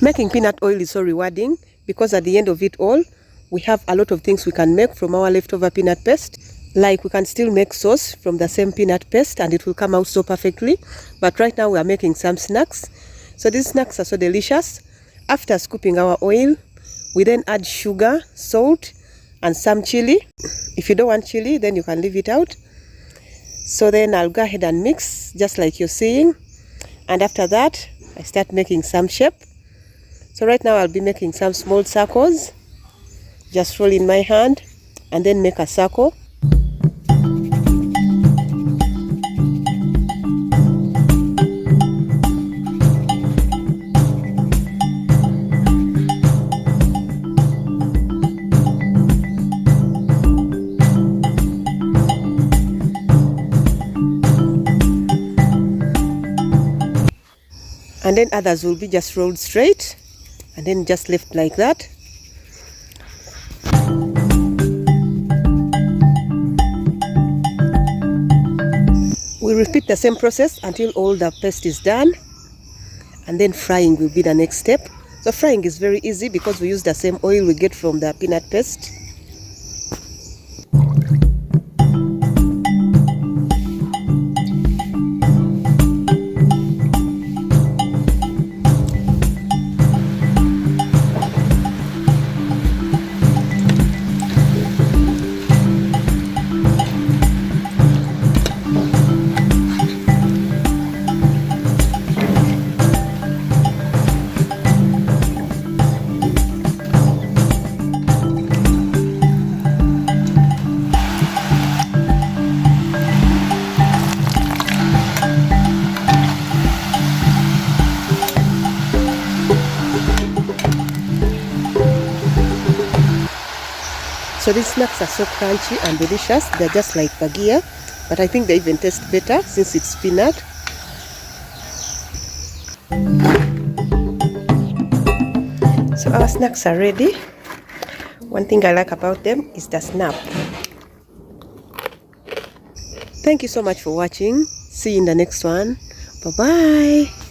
Making peanut oil is so rewarding because at the end of it all, we have a lot of things we can make from our leftover peanut paste. Like we can still make sauce from the same peanut paste and it will come out so perfectly. But right now we are making some snacks. So these snacks are so delicious. After scooping our oil, we then add sugar, salt, and some chili. If you don't want chili, then you can leave it out. So then I'll go ahead and mix just like you're seeing. And after that, I start making some shape. So right now I'll be making some small circles. Just roll in my hand and then make a circle. And then others will be just rolled straight and then just left like that. We repeat the same process until all the paste is done, and then frying will be the next step. So frying is very easy because we use the same oil we get from the peanut paste. So these snacks are so crunchy and delicious. They're just like bagia, but I think they even taste better since it's peanut. So our snacks are ready. One thing I like about them is the snap. Thank you so much for watching. See you in the next one. Bye-bye.